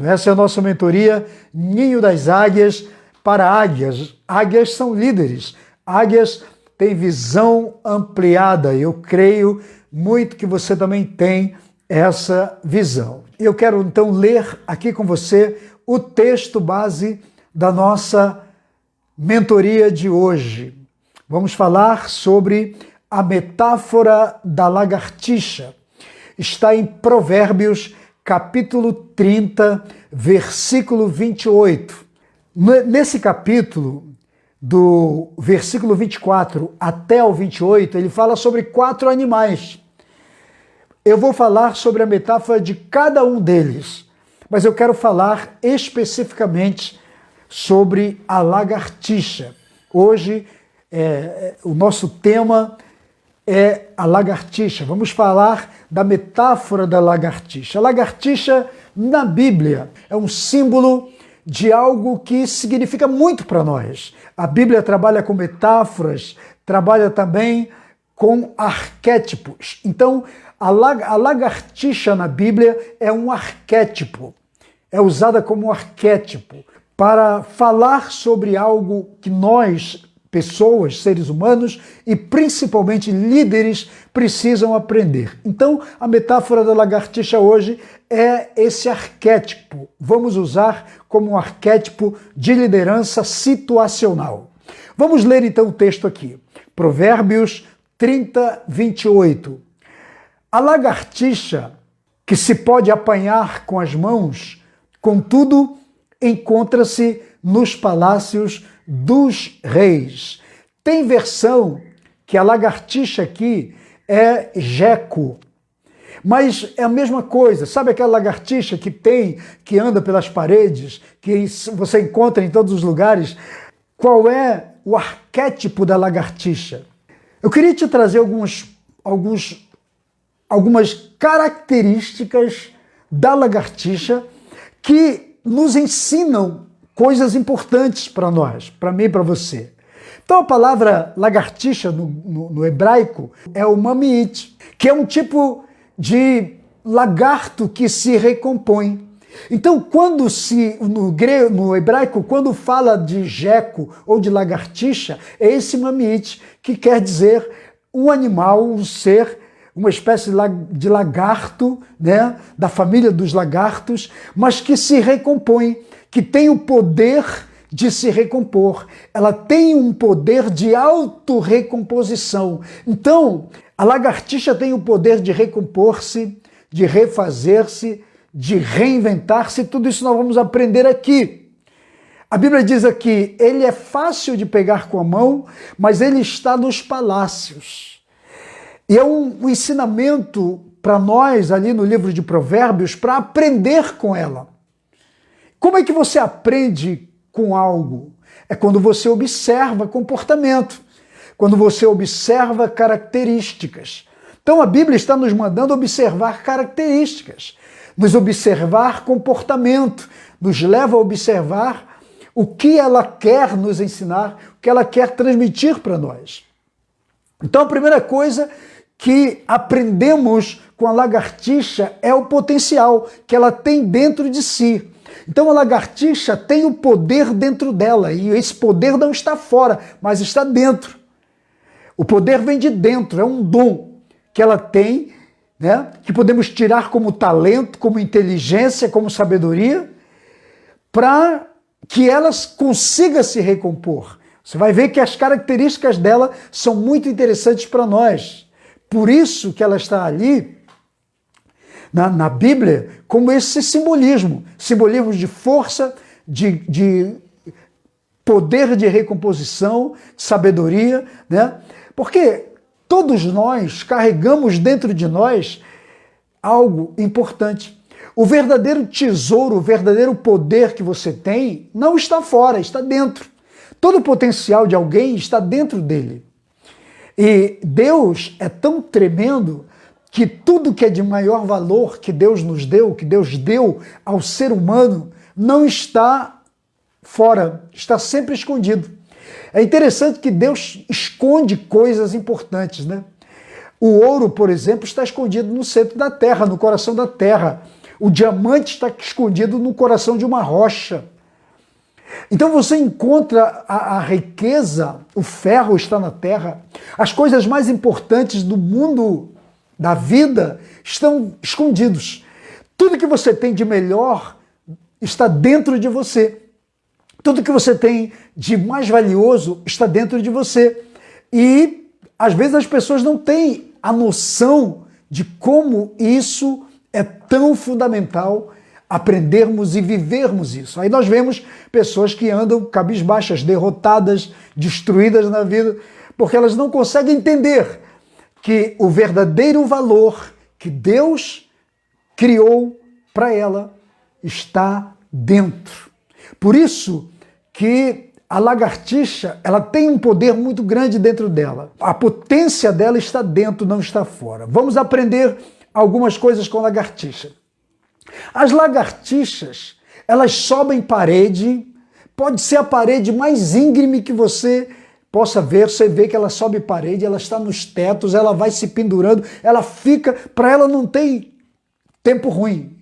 Essa é a nossa mentoria Ninho das Águias para águias. Águias são líderes, águias têm visão ampliada. Eu creio muito que você também tem essa visão. Eu quero então ler aqui com você o texto base da nossa mentoria de hoje. Vamos falar sobre a metáfora da lagartixa. Está em Provérbios, capítulo 30, versículo 28. Nesse capítulo, do versículo 24 até o 28, ele fala sobre 4 animais. Eu vou falar sobre a metáfora de cada um deles, mas eu quero falar especificamente sobre a lagartixa. Hoje, o nosso tema é a lagartixa. Vamos falar da metáfora da lagartixa. A lagartixa, na Bíblia, é um símbolo de algo que significa muito para nós. A Bíblia trabalha com metáforas, trabalha também com arquétipos. Então, a lagartixa na Bíblia é um arquétipo, é usada como arquétipo para falar sobre algo que nós, pessoas, seres humanos e principalmente líderes precisam aprender. Então, a metáfora da lagartixa hoje é esse arquétipo. Vamos usar como um arquétipo de liderança situacional. Vamos ler então o texto aqui. Provérbios 30, 28. A lagartixa, que se pode apanhar com as mãos, contudo, encontra-se nos palácios dos reis. Tem versão que a lagartixa aqui é geco, mas é a mesma coisa. Sabe aquela lagartixa que anda pelas paredes, que você encontra em todos os lugares? Qual é o arquétipo da lagartixa? Eu queria te trazer algumas características da lagartixa que nos ensinam coisas importantes para nós, para mim e para você. Então a palavra lagartixa no hebraico é o mamiit, que é um tipo de lagarto que se recompõe. Então no hebraico, quando fala de geco ou de lagartixa, é esse mamiit, que quer dizer um animal, um ser, uma espécie de lagarto, né, da família dos lagartos, mas que se recompõe, que tem o poder de se recompor. Ela tem um poder de autorrecomposição. Então, a lagartixa tem o poder de recompor-se, de refazer-se, de reinventar-se. Tudo isso nós vamos aprender aqui. A Bíblia diz aqui, ele é fácil de pegar com a mão, mas ele está nos palácios. E é um ensinamento para nós ali no livro de Provérbios para aprender com ela. Como é que você aprende com algo? É quando você observa comportamento, quando você observa características. Então a Bíblia está nos mandando observar características, nos observar comportamento, nos leva a observar o que ela quer nos ensinar, o que ela quer transmitir para nós. Então a primeira coisa que aprendemos com a lagartixa é o potencial que ela tem dentro de si. Então a lagartixa tem o poder dentro dela, e esse poder não está fora, mas está dentro. O poder vem de dentro, é um dom que ela tem, né, que podemos tirar como talento, como inteligência, como sabedoria, para que ela consiga se recompor. Você vai ver que as características dela são muito interessantes para nós. Por isso que ela está ali na Bíblia como esse simbolismo de força, de poder de recomposição, sabedoria, né? Porque todos nós carregamos dentro de nós algo importante. O verdadeiro tesouro, o verdadeiro poder que você tem não está fora, está dentro. Todo o potencial de alguém está dentro dele. E Deus é tão tremendo que tudo que é de maior valor que Deus nos deu, que Deus deu ao ser humano, não está fora, está sempre escondido. É interessante que Deus esconde coisas importantes, né? O ouro, por exemplo, está escondido no centro da terra, no coração da terra. O diamante está escondido no coração de uma rocha. Então você encontra a riqueza, o ferro está na terra, as coisas mais importantes do mundo, da vida, estão escondidos. Tudo que você tem de melhor está dentro de você. Tudo que você tem de mais valioso está dentro de você. E às vezes as pessoas não têm a noção de como isso é tão fundamental aprendermos e vivermos isso. Aí nós vemos pessoas que andam cabisbaixas, derrotadas, destruídas na vida, porque elas não conseguem entender que o verdadeiro valor que Deus criou para ela está dentro. Por isso que a lagartixa, ela tem um poder muito grande dentro dela. A potência dela está dentro, não está fora. Vamos aprender algumas coisas com a lagartixa. As lagartixas, elas sobem parede, pode ser a parede mais íngreme que você possa ver, você vê que ela sobe parede, ela está nos tetos, ela vai se pendurando, ela fica, para ela não tem tempo ruim.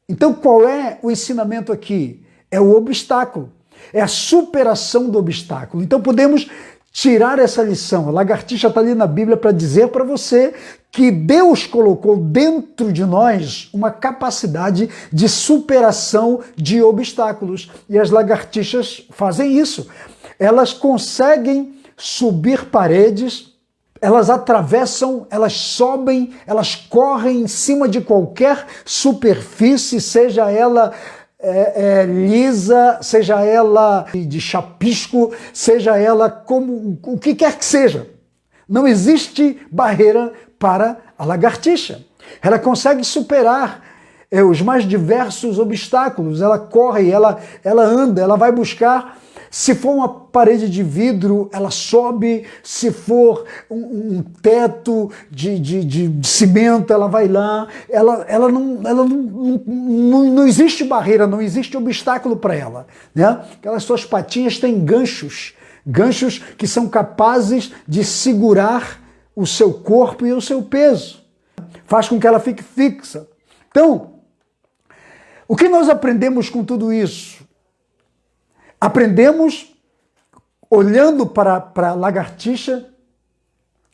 Então qual é o ensinamento aqui? É o obstáculo, é a superação do obstáculo. Então podemos tirar essa lição. A lagartixa está ali na Bíblia para dizer para você que Deus colocou dentro de nós uma capacidade de superação de obstáculos. E as lagartixas fazem isso. Elas conseguem subir paredes, elas atravessam, elas sobem, elas correm em cima de qualquer superfície, seja ela lisa, seja ela de chapisco, seja ela como o que quer que seja. Não existe barreira para a lagartixa. Ela consegue superar os mais diversos obstáculos. Ela corre, ela anda, ela vai buscar. Se for uma parede de vidro, ela sobe. Se for um teto de cimento, ela vai lá. Ela não existe barreira, não existe obstáculo para ela, né? Aquelas suas patinhas têm ganchos que são capazes de segurar o seu corpo e o seu peso. Faz com que ela fique fixa. Então, o que nós aprendemos com tudo isso? Aprendemos olhando para a lagartixa,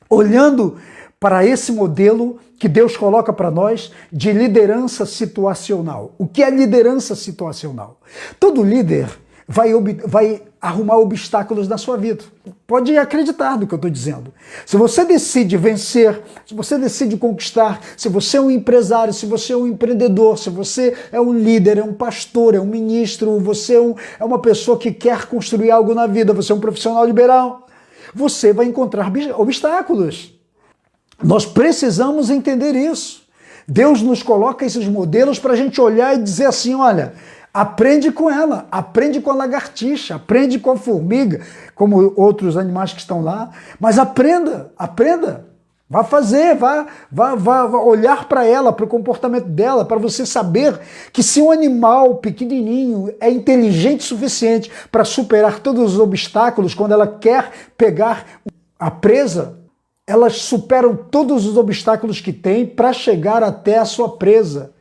olhando para esse modelo que Deus coloca para nós de liderança situacional. O que é liderança situacional? Todo líder vai arrumar obstáculos na sua vida. Pode acreditar no que eu estou dizendo. Se você decide vencer, se você decide conquistar, se você é um empresário, se você é um empreendedor, se você é um líder, é um pastor, é um ministro, você é uma pessoa que quer construir algo na vida, você é um profissional liberal, você vai encontrar obstáculos. Nós precisamos entender isso. Deus nos coloca esses modelos para a gente olhar e dizer assim, olha, aprende com ela, aprende com a lagartixa, aprende com a formiga, como outros animais que estão lá, mas aprenda, vá fazer, vá olhar para ela, para o comportamento dela, para você saber que se um animal pequenininho é inteligente o suficiente para superar todos os obstáculos, quando ela quer pegar a presa, elas superam todos os obstáculos que tem para chegar até a sua presa.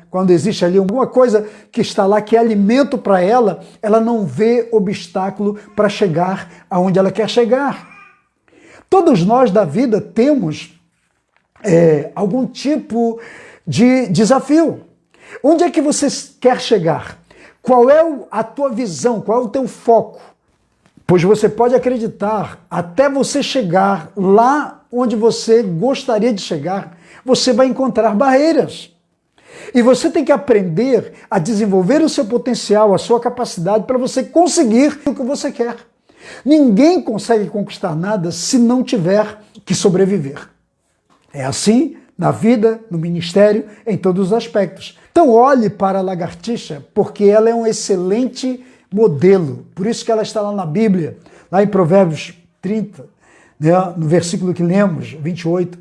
Quando existe ali alguma coisa que está lá, que é alimento para ela, ela não vê obstáculo para chegar aonde ela quer chegar. Todos nós da vida temos algum tipo de desafio. Onde é que você quer chegar? Qual é a tua visão? Qual é o teu foco? Pois você pode acreditar, até você chegar lá onde você gostaria de chegar, você vai encontrar barreiras. E você tem que aprender a desenvolver o seu potencial, a sua capacidade para você conseguir o que você quer. Ninguém consegue conquistar nada se não tiver que sobreviver. É assim na vida, no ministério, em todos os aspectos. Então olhe para a lagartixa, porque ela é um excelente modelo. Por isso que ela está lá na Bíblia, lá em Provérbios 30, né, no versículo que lemos, 28.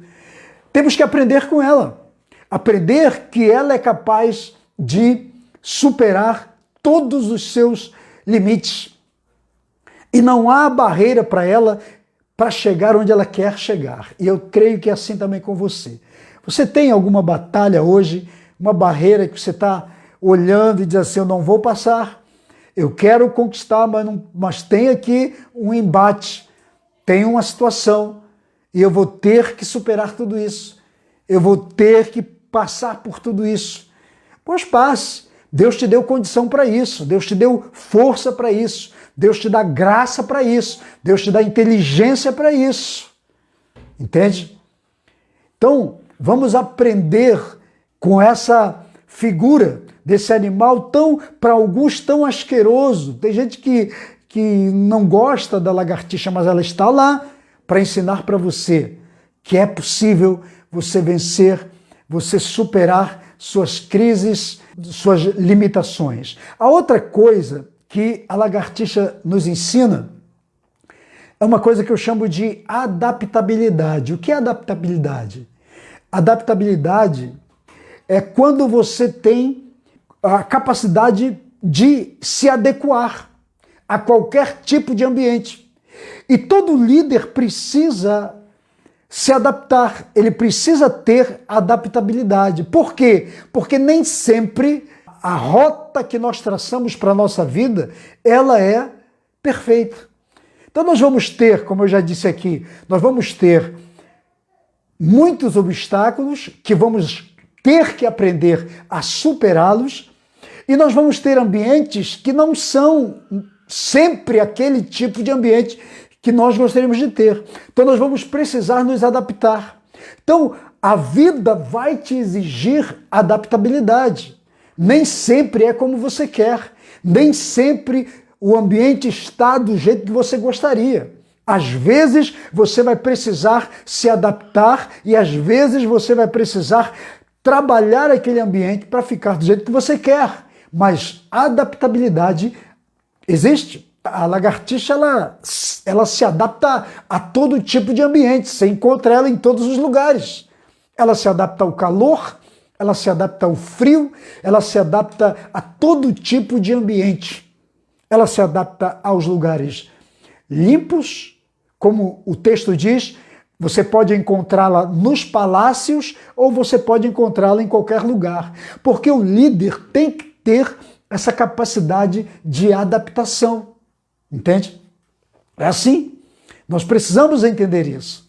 Temos que aprender com ela. Aprender que ela é capaz de superar todos os seus limites. E não há barreira para ela para chegar onde ela quer chegar. E eu creio que é assim também com você. Você tem alguma batalha hoje uma barreira que você está olhando e diz assim, eu não vou passar, eu quero conquistar, mas tem aqui um embate, tem uma situação, e eu vou ter que superar tudo isso, eu vou ter que passar por tudo isso. Pois passe, Deus te deu condição para isso, Deus te deu força para isso, Deus te dá graça para isso, Deus te dá inteligência para isso. Entende? Então, vamos aprender com essa figura desse animal para alguns, tão asqueroso. Tem gente que não gosta da lagartixa, mas ela está lá para ensinar para você que é possível você vencer, você superar suas crises, suas limitações. A outra coisa que a lagartixa nos ensina é uma coisa que eu chamo de adaptabilidade. O que é adaptabilidade? Adaptabilidade é quando você tem a capacidade de se adequar a qualquer tipo de ambiente. E todo líder precisa se adaptar, ele precisa ter adaptabilidade. Por quê? Porque nem sempre a rota que nós traçamos para a nossa vida, ela é perfeita. Então nós vamos ter, como eu já disse aqui, nós vamos ter muitos obstáculos que vamos ter que aprender a superá-los, e nós vamos ter ambientes que não são sempre aquele tipo de ambiente que nós gostaríamos de ter. Então nós vamos precisar nos adaptar. Então a vida vai te exigir adaptabilidade. Nem sempre é como você quer, nem sempre o ambiente está do jeito que você gostaria. Às vezes você vai precisar se adaptar e às vezes você vai precisar trabalhar aquele ambiente para ficar do jeito que você quer. Mas a adaptabilidade existe. A lagartixa ela se adapta a todo tipo de ambiente, você encontra ela em todos os lugares. Ela se adapta ao calor, ela se adapta ao frio, ela se adapta a todo tipo de ambiente. Ela se adapta aos lugares limpos, como o texto diz, você pode encontrá-la nos palácios ou você pode encontrá-la em qualquer lugar. Porque o líder tem que ter essa capacidade de adaptação. Entende? É assim. Nós precisamos entender isso.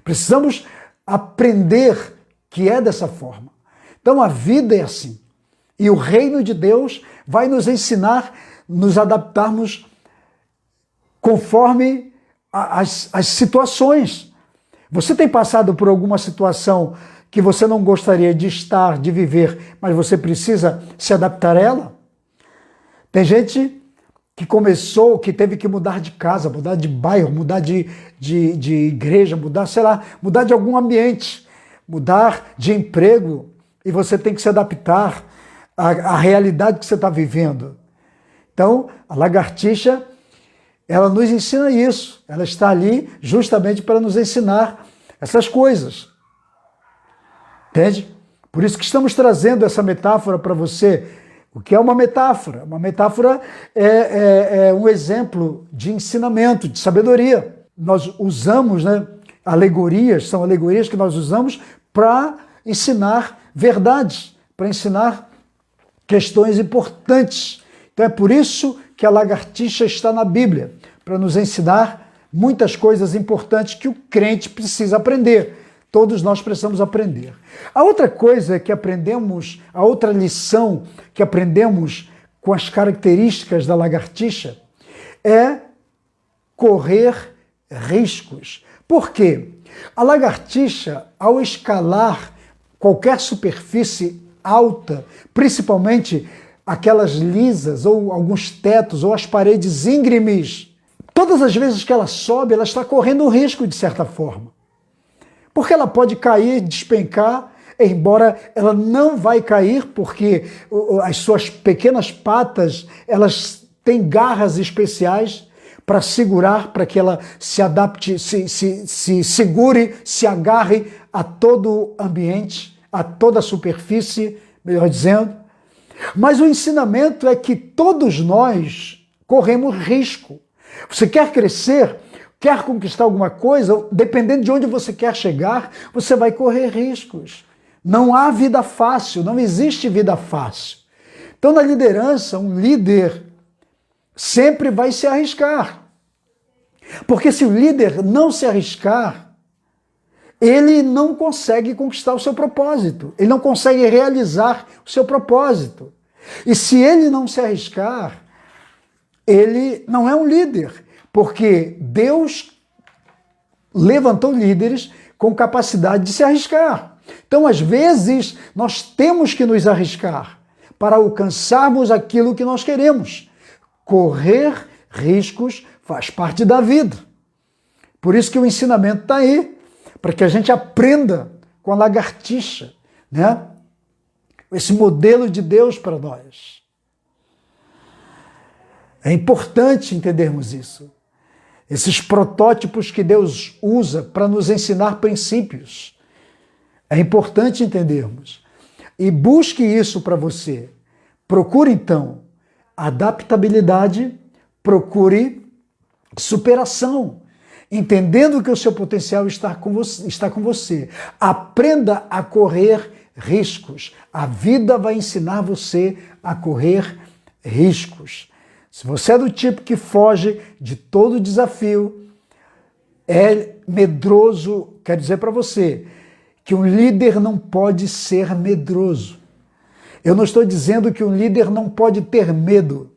Precisamos aprender que é dessa forma. Então a vida é assim. E o reino de Deus vai nos ensinar, nos adaptarmos conforme as situações. Você tem passado por alguma situação que você não gostaria de estar, de viver, mas você precisa se adaptar a ela? Tem gente que teve que mudar de casa, mudar de bairro, mudar de igreja, mudar, sei lá, mudar de algum ambiente, mudar de emprego, e você tem que se adaptar à realidade que você está vivendo. Então, a lagartixa, ela nos ensina isso, ela está ali justamente para nos ensinar essas coisas. Entende? Por isso que estamos trazendo essa metáfora para você. O que é uma metáfora? Uma metáfora é um exemplo de ensinamento, de sabedoria. Nós usamos, alegorias, são alegorias que nós usamos para ensinar verdades, para ensinar questões importantes. Então é por isso que a lagartixa está na Bíblia, para nos ensinar muitas coisas importantes que o crente precisa aprender. Todos nós precisamos aprender. A outra coisa que aprendemos, a outra lição que aprendemos com as características da lagartixa é correr riscos. Por quê? A lagartixa, ao escalar qualquer superfície alta, principalmente aquelas lisas ou alguns tetos ou as paredes íngremes, todas as vezes que ela sobe, ela está correndo um risco de certa forma. Porque ela pode cair, despencar, embora ela não vai cair, porque as suas pequenas patas, elas têm garras especiais para segurar, para que ela se adapte, se segure, se agarre a todo o ambiente, a toda a superfície, melhor dizendo. Mas o ensinamento é que todos nós corremos risco. Você quer crescer? Quer conquistar alguma coisa, dependendo de onde você quer chegar, você vai correr riscos. Não há vida fácil, não existe vida fácil. Então, na liderança, um líder sempre vai se arriscar. Porque se o líder não se arriscar, ele não consegue conquistar o seu propósito, ele não consegue realizar o seu propósito. E se ele não se arriscar, ele não é um líder, porque Deus levantou líderes com capacidade de se arriscar. Então, às vezes, nós temos que nos arriscar para alcançarmos aquilo que nós queremos. Correr riscos faz parte da vida. Por isso que o ensinamento está aí, para que a gente aprenda com a lagartixa, né? Esse modelo de Deus para nós. É importante entendermos isso. Esses protótipos que Deus usa para nos ensinar princípios. É importante entendermos. E busque isso para você. Procure, então, adaptabilidade, procure superação, entendendo que o seu potencial está com você. Aprenda a correr riscos. A vida vai ensinar você a correr riscos. Se você é do tipo que foge de todo desafio, é medroso, quer dizer para você que um líder não pode ser medroso. Eu não estou dizendo que um líder não pode ter medo.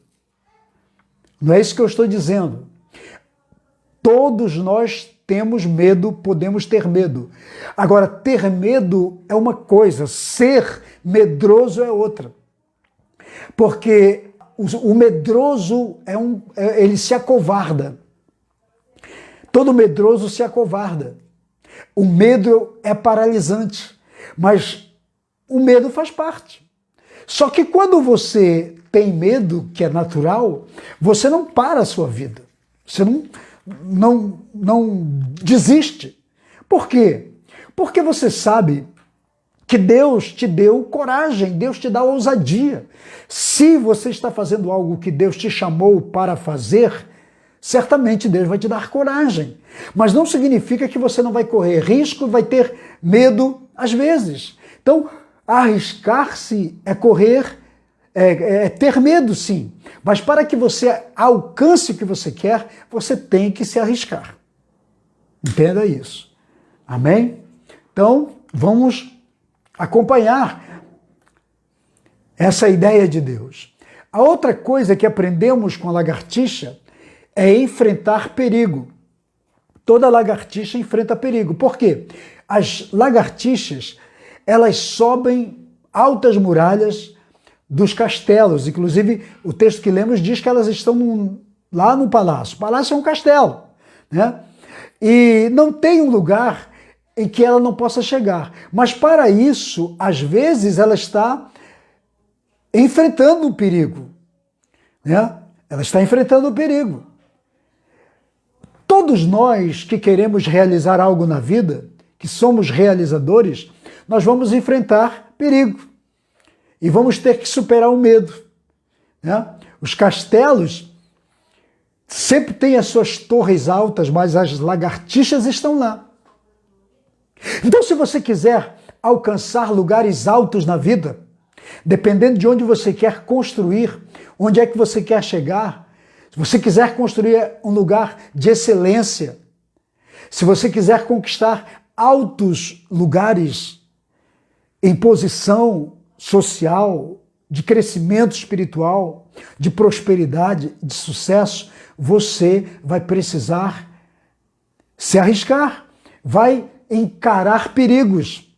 Não é isso que eu estou dizendo. Todos nós temos medo, podemos ter medo. Agora, ter medo é uma coisa, ser medroso é outra. Porque o medroso ele se acovarda. Todo medroso se acovarda. O medo é paralisante, mas o medo faz parte. Só que quando você tem medo, que é natural, você não para a sua vida. Você não desiste. Por quê? Porque você sabe que Deus te deu coragem, Deus te dá ousadia. Se você está fazendo algo que Deus te chamou para fazer, certamente Deus vai te dar coragem. Mas não significa que você não vai correr risco, vai ter medo às vezes. Então, arriscar-se é correr, é ter medo, sim. Mas para que você alcance o que você quer, você tem que se arriscar. Entenda isso. Amém? Então, vamos acompanhar essa ideia de Deus. A outra coisa que aprendemos com a lagartixa é enfrentar perigo. Toda lagartixa enfrenta perigo. Por quê? As lagartixas, elas sobem altas muralhas dos castelos. Inclusive, o texto que lemos diz que elas estão lá no palácio. O palácio é um castelo, né? E não tem um lugar em que ela não possa chegar. Mas para isso, às vezes, ela está enfrentando o perigo, né? Ela está enfrentando o perigo. Todos nós que queremos realizar algo na vida, que somos realizadores, nós vamos enfrentar perigo. E vamos ter que superar o medo, né? Os castelos sempre têm as suas torres altas, mas as lagartixas estão lá. Então, se você quiser alcançar lugares altos na vida, dependendo de onde você quer construir, onde é que você quer chegar, se você quiser construir um lugar de excelência, se você quiser conquistar altos lugares em posição social, de crescimento espiritual, de prosperidade, de sucesso, você vai precisar se arriscar, vai encarar perigos.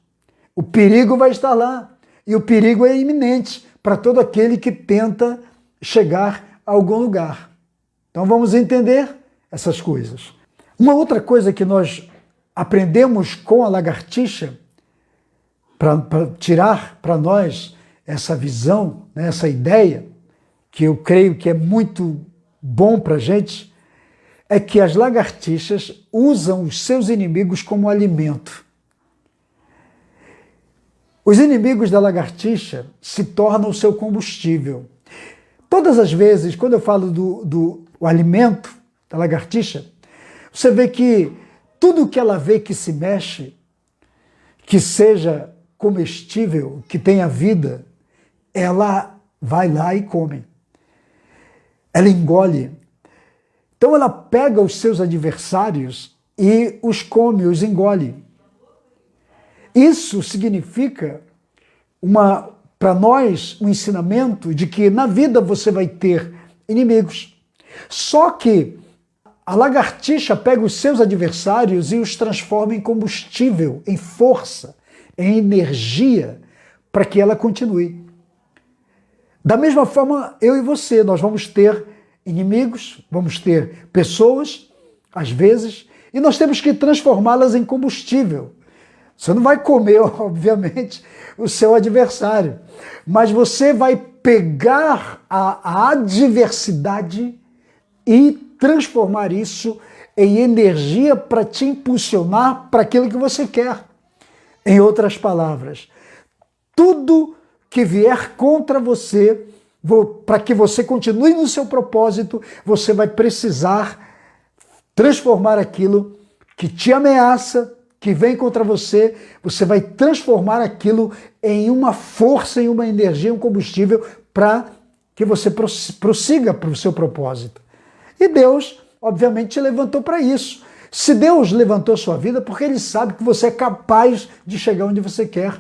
O perigo vai estar lá e o perigo é iminente para todo aquele que tenta chegar a algum lugar. Então vamos entender essas coisas. Uma outra coisa que nós aprendemos com a lagartixa, para tirar para nós essa visão, né, essa ideia, que eu creio que é muito bom para a gente, é que as lagartixas usam os seus inimigos como alimento. Os inimigos da lagartixa se tornam o seu combustível. Todas as vezes, quando eu falo do alimento da lagartixa, você vê que tudo que ela vê que se mexe, que seja comestível, que tem a vida, ela vai lá e come. Ela engole. Então ela pega os seus adversários e os come, os engole. Isso significa para nós um ensinamento de que na vida você vai ter inimigos. Só que a lagartixa pega os seus adversários e os transforma em combustível, em força, em energia, para que ela continue. Da mesma forma, eu e você, nós vamos ter inimigos, vamos ter pessoas, às vezes, e nós temos que transformá-las em combustível. Você não vai comer, obviamente, o seu adversário, mas você vai pegar a adversidade e transformar isso em energia para te impulsionar para aquilo que você quer. Em outras palavras, tudo que vier contra você, para que você continue no seu propósito, você vai precisar transformar aquilo que te ameaça, que vem contra você, você vai transformar aquilo em uma força, em uma energia, um combustível para que você prossiga para o seu propósito. E Deus, obviamente, te levantou para isso. Se Deus levantou sua vida, porque Ele sabe que você é capaz de chegar onde você quer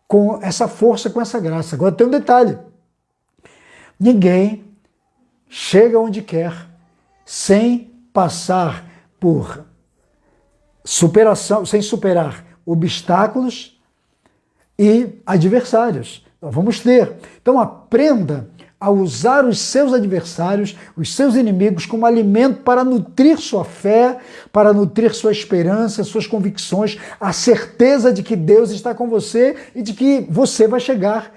com essa força, com essa graça. Agora tem um detalhe. Ninguém chega onde quer sem passar por superação, sem superar obstáculos e adversários. Então, vamos ter. Então aprenda a usar os seus adversários, os seus inimigos como alimento para nutrir sua fé, para nutrir sua esperança, suas convicções, a certeza de que Deus está com você e de que você vai chegar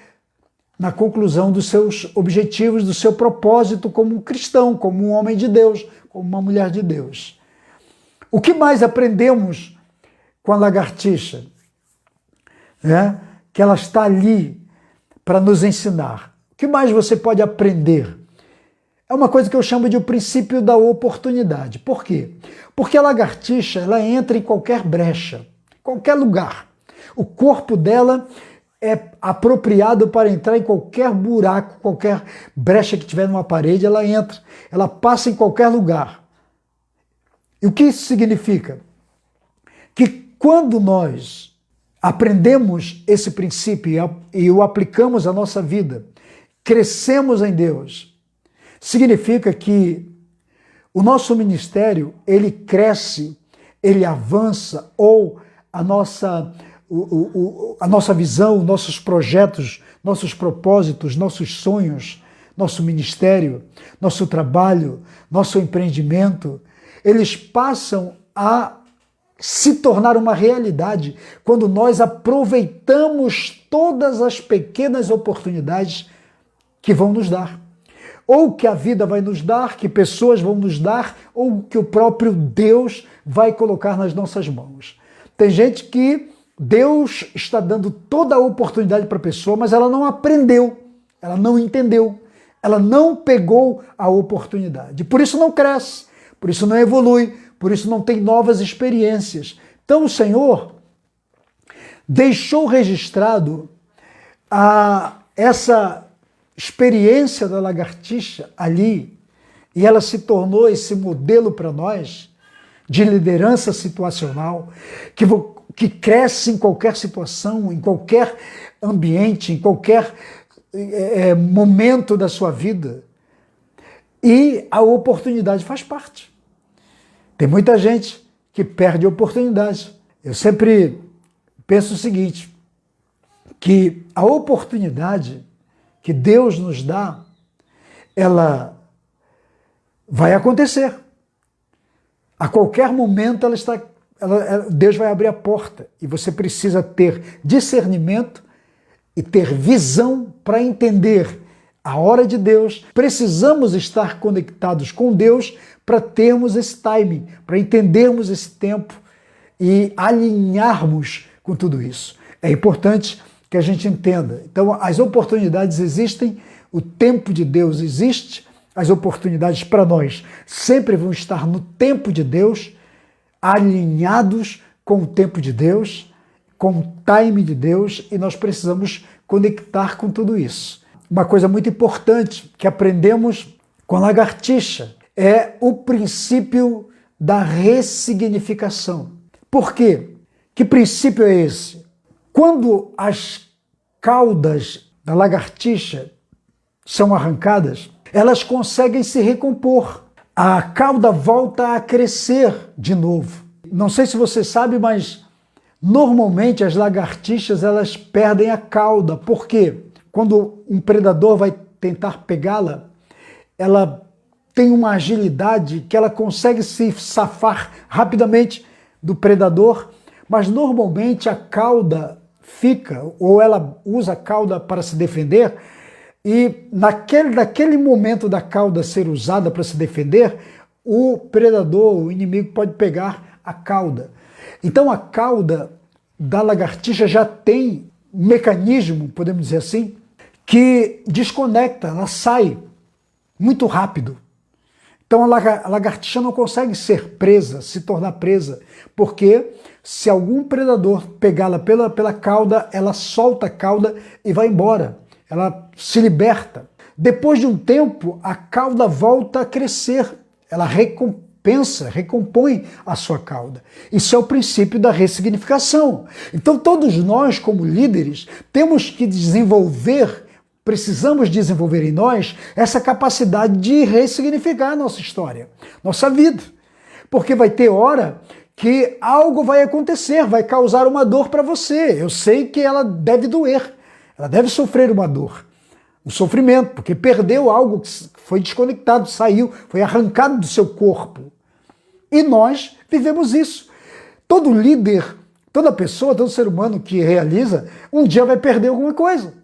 na conclusão dos seus objetivos, do seu propósito como um cristão, como um homem de Deus, como uma mulher de Deus. O que mais aprendemos com a lagartixa? Que ela está ali para nos ensinar. O que mais você pode aprender? É uma coisa que eu chamo de o princípio da oportunidade. Por quê? Porque a lagartixa, ela entra em qualquer brecha, qualquer lugar. O corpo dela é apropriado para entrar em qualquer buraco, qualquer brecha que tiver numa parede, ela entra. Ela passa em qualquer lugar. E o que isso significa? Que quando nós aprendemos esse princípio e o aplicamos à nossa vida, crescemos em Deus, significa que o nosso ministério, ele cresce, ele avança, ou a nossa visão, nossos projetos, nossos propósitos, nossos sonhos, nosso ministério, nosso trabalho, nosso empreendimento, eles passam a se tornar uma realidade quando nós aproveitamos todas as pequenas oportunidades que vão nos dar. Ou que a vida vai nos dar, que pessoas vão nos dar, ou que o próprio Deus vai colocar nas nossas mãos. Tem gente que Deus está dando toda a oportunidade para a pessoa, mas ela não aprendeu, ela não entendeu, ela não pegou a oportunidade. Por isso não cresce, por isso não evolui, por isso não tem novas experiências. Então o Senhor deixou registrado essa experiência da lagartixa ali, e ela se tornou esse modelo para nós de liderança situacional, que cresce em qualquer situação, em qualquer ambiente, em qualquer momento da sua vida. E a oportunidade faz parte. Tem muita gente que perde oportunidades. Eu sempre penso o seguinte, que a oportunidade que Deus nos dá, ela vai acontecer. A qualquer momento Deus vai abrir a porta e você precisa ter discernimento e ter visão para entender a hora de Deus. Precisamos estar conectados com Deus para termos esse timing, para entendermos esse tempo e alinharmos com tudo isso. É importante que a gente entenda. Então, as oportunidades existem, o tempo de Deus existe, as oportunidades para nós sempre vão estar no tempo de Deus, alinhados com o tempo de Deus, com o time de Deus e nós precisamos conectar com tudo isso. Uma coisa muito importante que aprendemos com a lagartixa é o princípio da ressignificação. Por quê? Que princípio é esse? Quando as caudas da lagartixa são arrancadas, elas conseguem se recompor. A cauda volta a crescer de novo. Não sei se você sabe, mas normalmente as lagartixas elas perdem a cauda. Por quê? Quando um predador vai tentar pegá-la, ela tem uma agilidade que ela consegue se safar rapidamente do predador, mas normalmente a cauda fica, ou ela usa a cauda para se defender, e naquele momento da cauda ser usada para se defender, o predador, o inimigo, pode pegar a cauda. Então a cauda da lagartixa já tem um mecanismo, podemos dizer assim, que desconecta, ela sai muito rápido. Então a lagartixa não consegue ser presa, se tornar presa, porque se algum predador pegá-la pela cauda, ela solta a cauda e vai embora. Ela se liberta. Depois de um tempo, a cauda volta a crescer. Ela recompõe a sua cauda. Isso é o princípio da ressignificação. Então todos nós, como líderes, temos que precisamos desenvolver em nós essa capacidade de ressignificar a nossa história, nossa vida. Porque vai ter hora que algo vai acontecer, vai causar uma dor para você. Eu sei que ela deve doer, ela deve sofrer uma dor, um sofrimento, porque perdeu algo que foi desconectado, saiu, foi arrancado do seu corpo. E nós vivemos isso. Todo líder, toda pessoa, todo ser humano que realiza, um dia vai perder alguma coisa.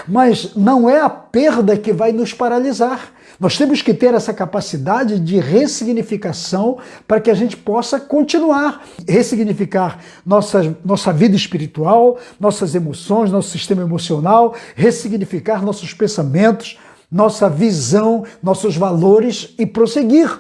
Mas não é a perda que vai nos paralisar. Nós temos que ter essa capacidade de ressignificação para que a gente possa continuar, ressignificar nossa vida espiritual, nossas emoções, nosso sistema emocional, ressignificar nossos pensamentos, nossa visão, nossos valores e prosseguir,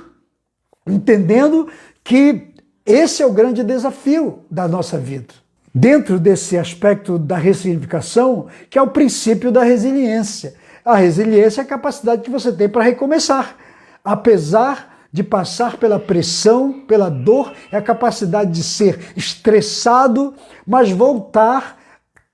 entendendo que esse é o grande desafio da nossa vida. Dentro desse aspecto da ressignificação, que é o princípio da resiliência. A resiliência é a capacidade que você tem para recomeçar. Apesar de passar pela pressão, pela dor, é a capacidade de ser estressado, mas voltar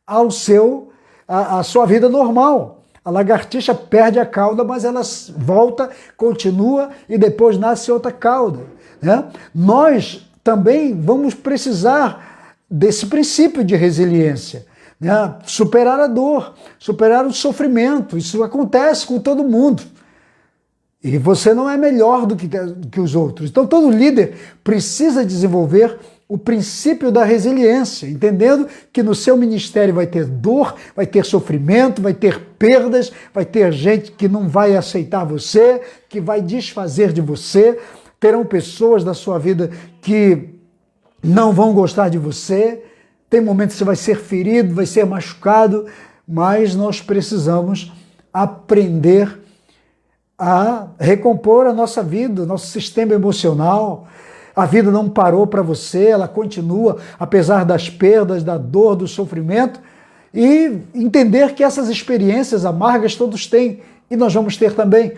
à sua vida normal. A lagartixa perde a cauda, mas ela volta, continua e depois nasce outra cauda, né? Nós também vamos precisar desse princípio de resiliência, né? Superar a dor, superar o sofrimento. Isso acontece com todo mundo. E você não é melhor do que os outros. Então todo líder precisa desenvolver o princípio da resiliência, entendendo que no seu ministério vai ter dor, vai ter sofrimento, vai ter perdas, vai ter gente que não vai aceitar você, que vai desfazer de você, terão pessoas da sua vida que não vão gostar de você, tem momentos que você vai ser ferido, vai ser machucado, mas nós precisamos aprender a recompor a nossa vida, nosso sistema emocional. A vida não parou para você, ela continua, apesar das perdas, da dor, do sofrimento, e entender que essas experiências amargas todos têm, e nós vamos ter também.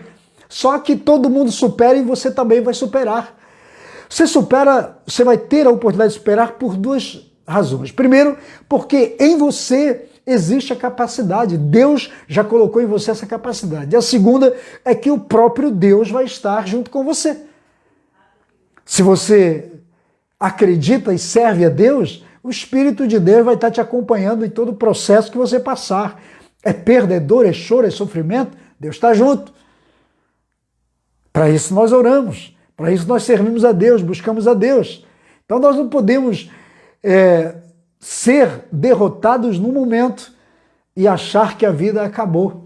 Só que todo mundo supera e você também vai superar. Você vai ter a oportunidade de superar por duas razões. Primeiro, porque em você existe a capacidade. Deus já colocou em você essa capacidade. E a segunda é que o próprio Deus vai estar junto com você. Se você acredita e serve a Deus, o Espírito de Deus vai estar te acompanhando em todo o processo que você passar. É perda, é dor, é choro, é sofrimento, Deus está junto. Para isso nós oramos. Para isso nós servimos a Deus, buscamos a Deus. Então nós não podemos ser derrotados num momento e achar que a vida acabou,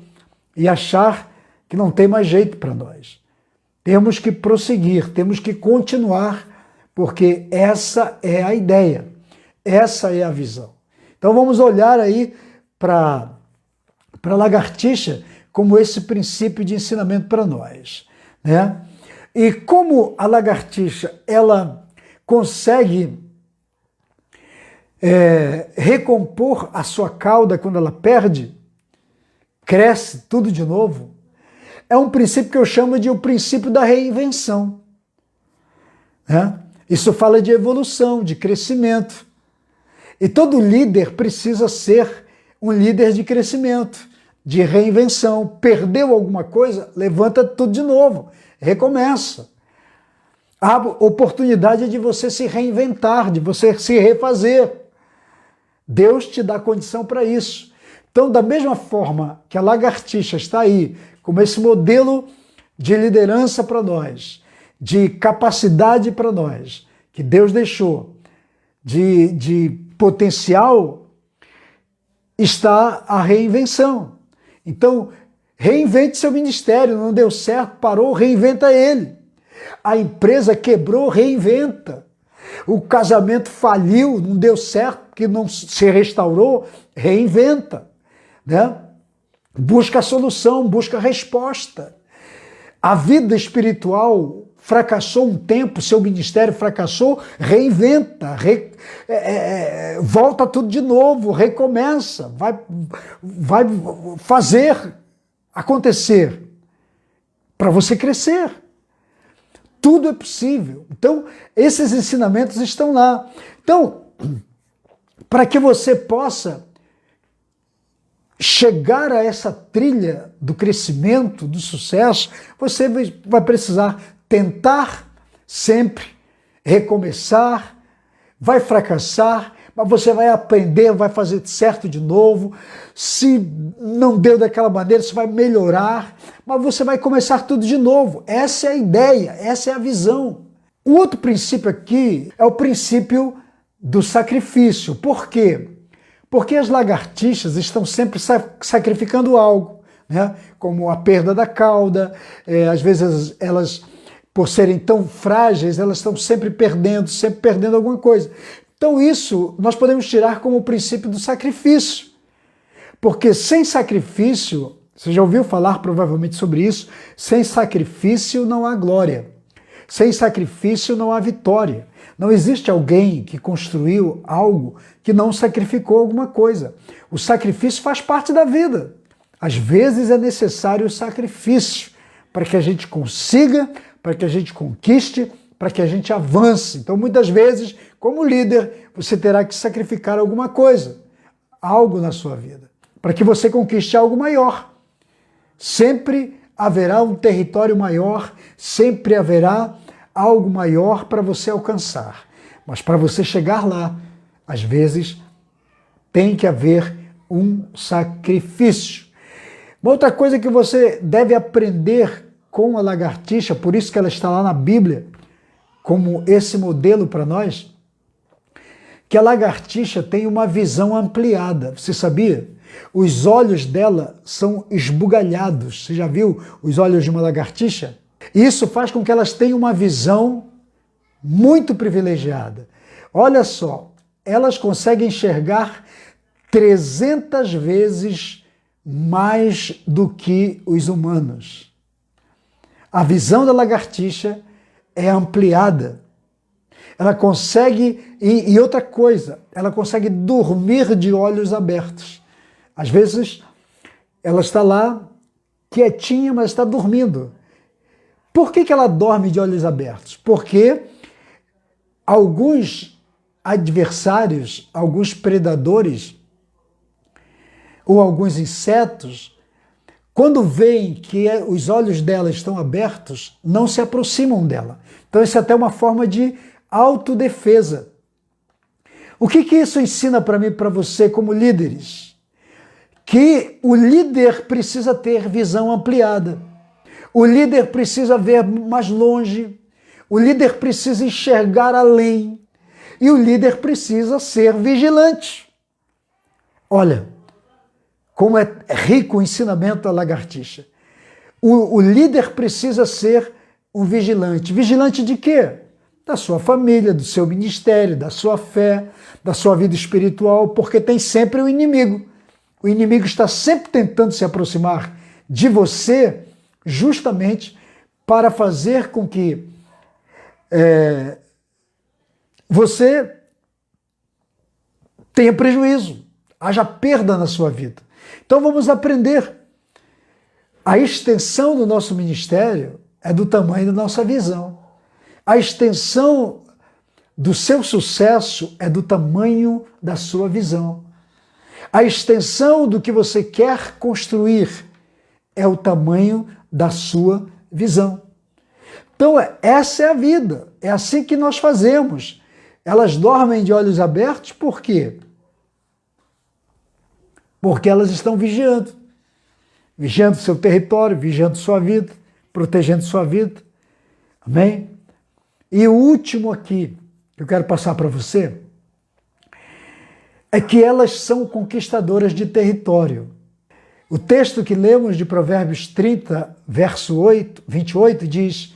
e achar que não tem mais jeito para nós. Temos que prosseguir, temos que continuar, porque essa é a ideia, essa é a visão. Então vamos olhar aí para a lagartixa como esse princípio de ensinamento para nós, né? E como a lagartixa ela consegue recompor a sua cauda quando ela perde, cresce tudo de novo, é um princípio que eu chamo de o princípio da reinvenção. Isso fala de evolução, de crescimento. E todo líder precisa ser um líder de crescimento, de reinvenção. Perdeu alguma coisa, levanta tudo de novo, recomeça. A oportunidade de você se reinventar, de você se refazer. Deus te dá condição para isso. Então, da mesma forma que a lagartixa está aí, como esse modelo de liderança para nós, de capacidade para nós, que Deus deixou, de potencial, está a reinvenção. Então, reinvente seu ministério, não deu certo, parou, reinventa ele. A empresa quebrou, reinventa. O casamento faliu, não deu certo, porque não se restaurou, reinventa. Busca a solução, busca a resposta. A vida espiritual fracassou um tempo, seu ministério fracassou, reinventa, volta tudo de novo, recomeça, vai fazer acontecer para você crescer. Tudo é possível. Então, esses ensinamentos estão lá. Então, para que você possa chegar a essa trilha do crescimento, do sucesso, você vai precisar tentar sempre, recomeçar, vai fracassar, mas você vai aprender, vai fazer certo de novo. Se não deu daquela maneira, você vai melhorar, mas você vai começar tudo de novo. Essa é a ideia, essa é a visão. O outro princípio aqui é o princípio do sacrifício. Por quê? Porque as lagartixas estão sempre sacrificando algo, como a perda da cauda, às vezes elas, por serem tão frágeis, elas estão sempre perdendo alguma coisa. Então isso nós podemos tirar como o princípio do sacrifício. Porque sem sacrifício, você já ouviu falar provavelmente sobre isso, sem sacrifício não há glória. Sem sacrifício não há vitória. Não existe alguém que construiu algo que não sacrificou alguma coisa. O sacrifício faz parte da vida. Às vezes é necessário o sacrifício para que a gente consiga, para que a gente conquiste, para que a gente avance. Então, muitas vezes, como líder, você terá que sacrificar alguma coisa, algo na sua vida, para que você conquiste algo maior. Sempre haverá um território maior, sempre haverá algo maior para você alcançar. Mas para você chegar lá, às vezes, tem que haver um sacrifício. Uma outra coisa que você deve aprender com a lagartixa, por isso que ela está lá na Bíblia, como esse modelo para nós, que a lagartixa tem uma visão ampliada. Você sabia? Os olhos dela são esbugalhados. Você já viu os olhos de uma lagartixa? Isso faz com que elas tenham uma visão muito privilegiada. Olha só, elas conseguem enxergar 300 vezes mais do que os humanos. A visão da lagartixa é ampliada. Ela consegue, e outra coisa, ela consegue dormir de olhos abertos. Às vezes, ela está lá, quietinha, mas está dormindo. Por que ela dorme de olhos abertos? Porque alguns adversários, alguns predadores, ou alguns insetos, quando veem que os olhos dela estão abertos, não se aproximam dela. Então isso é até uma forma de autodefesa. O que isso ensina para mim e para você como líderes? Que o líder precisa ter visão ampliada. O líder precisa ver mais longe. O líder precisa enxergar além. E o líder precisa ser vigilante. Olha, como é rico o ensinamento da lagartixa. O líder precisa ser um vigilante. Vigilante de quê? Da sua família, do seu ministério, da sua fé, da sua vida espiritual, porque tem sempre o inimigo. O inimigo está sempre tentando se aproximar de você justamente para fazer com que você tenha prejuízo, haja perda na sua vida. Então vamos aprender. A extensão do nosso ministério é do tamanho da nossa visão. A extensão do seu sucesso é do tamanho da sua visão. A extensão do que você quer construir é o tamanho da sua visão. Então, essa é a vida. É assim que nós fazemos. Elas dormem de olhos abertos, por quê? Porque elas estão vigiando. Vigiando seu território, vigiando sua vida, protegendo sua vida. Amém? E o último aqui que eu quero passar para você é que elas são conquistadoras de território. O texto que lemos de Provérbios 30, verso 28, diz: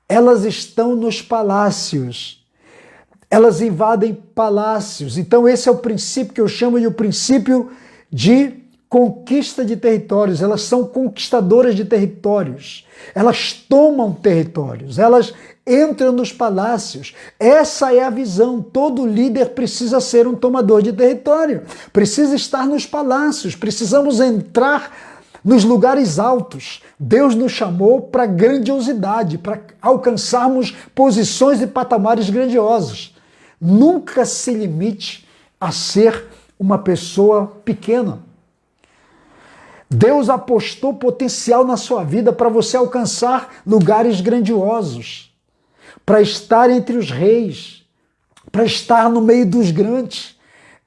elas estão nos palácios, elas invadem palácios. Então esse é o princípio que eu chamo de o princípio de conquista de territórios. Elas são conquistadoras de territórios, elas tomam territórios, elas entram nos palácios. Essa é a visão. Todo líder precisa ser um tomador de território, precisa estar nos palácios, precisamos entrar nos lugares altos. Deus nos chamou para grandiosidade, para alcançarmos posições e patamares grandiosos. Nunca se limite a ser uma pessoa pequena. Deus apostou potencial na sua vida para você alcançar lugares grandiosos, para estar entre os reis, para estar no meio dos grandes.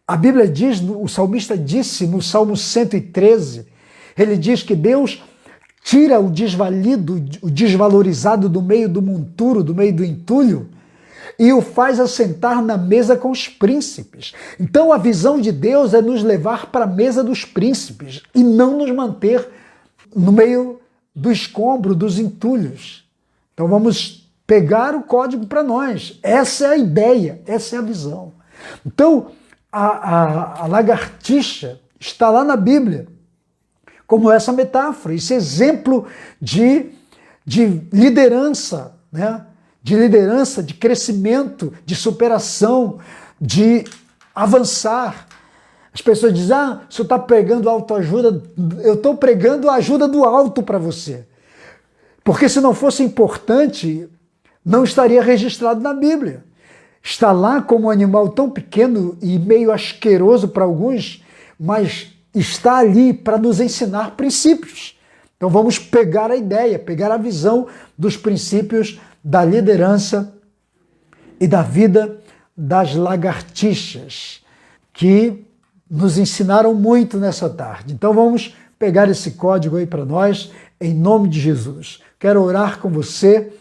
A Bíblia diz, o salmista disse no Salmo 113, ele diz que Deus tira o desvalido, o desvalorizado do meio do monturo, do meio do entulho, e o faz assentar na mesa com os príncipes. Então a visão de Deus é nos levar para a mesa dos príncipes e não nos manter no meio do escombro, dos entulhos. Então vamos pegar o código para nós. Essa é a ideia, essa é a visão. Então a lagartixa está lá na Bíblia como essa metáfora, esse exemplo de liderança, né? De liderança, de crescimento, de superação, de avançar. As pessoas dizem, o senhor está pregando autoajuda, eu estou pregando a ajuda do alto para você. Porque se não fosse importante, não estaria registrado na Bíblia. Está lá como um animal tão pequeno e meio asqueroso para alguns, mas está ali para nos ensinar princípios. Então vamos pegar a ideia, pegar a visão dos princípios da liderança e da vida das lagartixas, que nos ensinaram muito nessa tarde. Então vamos pegar esse código aí para nós, em nome de Jesus. Quero orar com você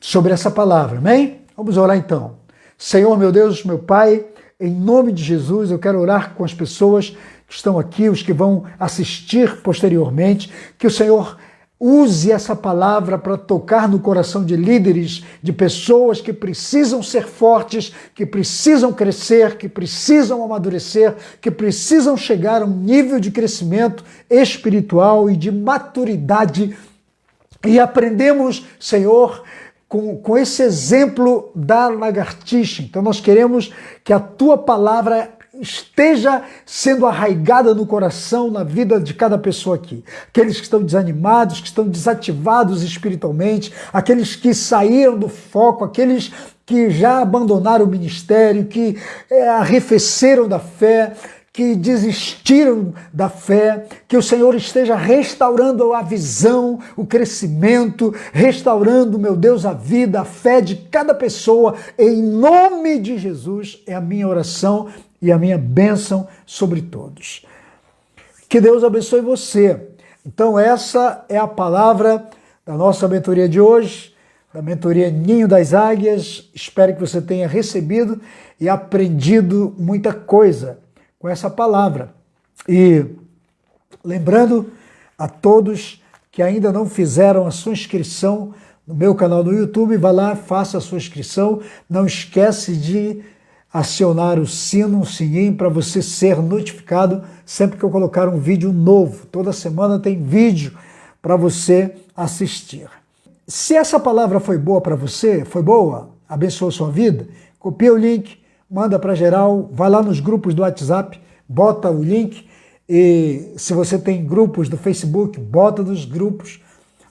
sobre essa palavra, amém? Vamos orar então. Senhor, meu Deus, meu Pai, em nome de Jesus, eu quero orar com as pessoas que estão aqui, os que vão assistir posteriormente, que o Senhor use essa palavra para tocar no coração de líderes, de pessoas que precisam ser fortes, que precisam crescer, que precisam amadurecer, que precisam chegar a um nível de crescimento espiritual e de maturidade. E aprendemos, Senhor, com esse exemplo da lagartixa. Então nós queremos que a tua palavra esteja sendo arraigada no coração, na vida de cada pessoa aqui. Aqueles que estão desanimados, que estão desativados espiritualmente, aqueles que saíram do foco, aqueles que já abandonaram o ministério, que arrefeceram da fé, que desistiram da fé, que o Senhor esteja restaurando a visão, o crescimento, restaurando, meu Deus, a vida, a fé de cada pessoa, em nome de Jesus, é a minha oração e a minha bênção sobre todos. Que Deus abençoe você. Então essa é a palavra da nossa mentoria de hoje, da mentoria Ninho das Águias. Espero que você tenha recebido e aprendido muita coisa com essa palavra. E lembrando a todos que ainda não fizeram a sua inscrição no meu canal no YouTube, vá lá, faça a sua inscrição. Não esquece de acionar o sino, o sininho, para você ser notificado sempre que eu colocar um vídeo novo. Toda semana tem vídeo para você assistir. Se essa palavra foi boa para você, foi boa, abençoou sua vida, copia o link, manda para geral, vai lá nos grupos do WhatsApp, bota o link, e se você tem grupos do Facebook, bota nos grupos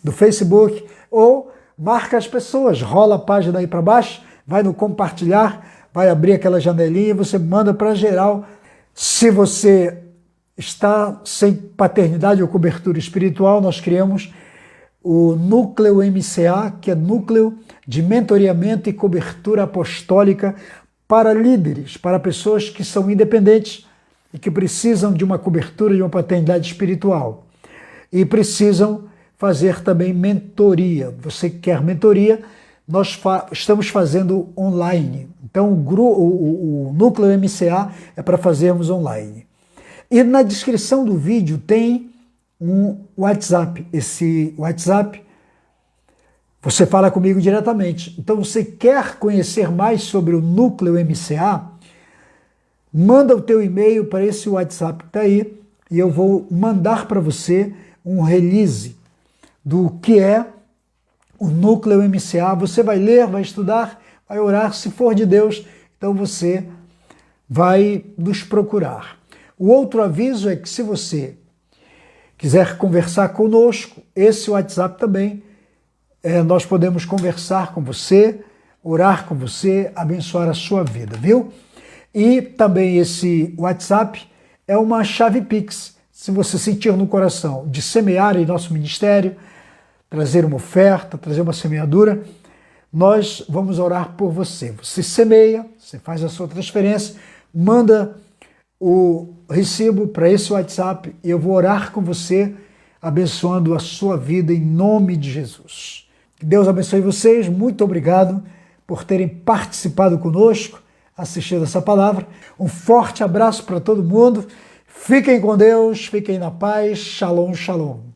do Facebook, ou marca as pessoas, rola a página aí para baixo, vai no compartilhar, vai abrir aquela janelinha e você manda para geral. Se você está sem paternidade ou cobertura espiritual, nós criamos o Núcleo MCA, que é Núcleo de Mentoreamento e Cobertura Apostólica para líderes, para pessoas que são independentes e que precisam de uma cobertura, de uma paternidade espiritual. E precisam fazer também mentoria. Você quer mentoria? Nós estamos fazendo online. Então, o Núcleo MCA é para fazermos online. E na descrição do vídeo tem um WhatsApp. Esse WhatsApp, você fala comigo diretamente. Então, você quer conhecer mais sobre o Núcleo MCA? Manda o teu e-mail para esse WhatsApp que está aí e eu vou mandar para você um release do que é o Núcleo MCA. Você vai ler, vai estudar, vai orar, se for de Deus, então você vai nos procurar. O outro aviso é que se você quiser conversar conosco, esse WhatsApp também, nós podemos conversar com você, orar com você, abençoar a sua vida, viu? E também esse WhatsApp é uma chave Pix. Se você sentir no coração de semear em nosso ministério, trazer uma oferta, trazer uma semeadura, nós vamos orar por você. Você semeia, você faz a sua transferência, manda o recibo para esse WhatsApp e eu vou orar com você, abençoando a sua vida em nome de Jesus. Que Deus abençoe vocês. Muito obrigado por terem participado conosco, assistindo essa palavra. Um forte abraço para todo mundo. Fiquem com Deus, fiquem na paz. Shalom, shalom.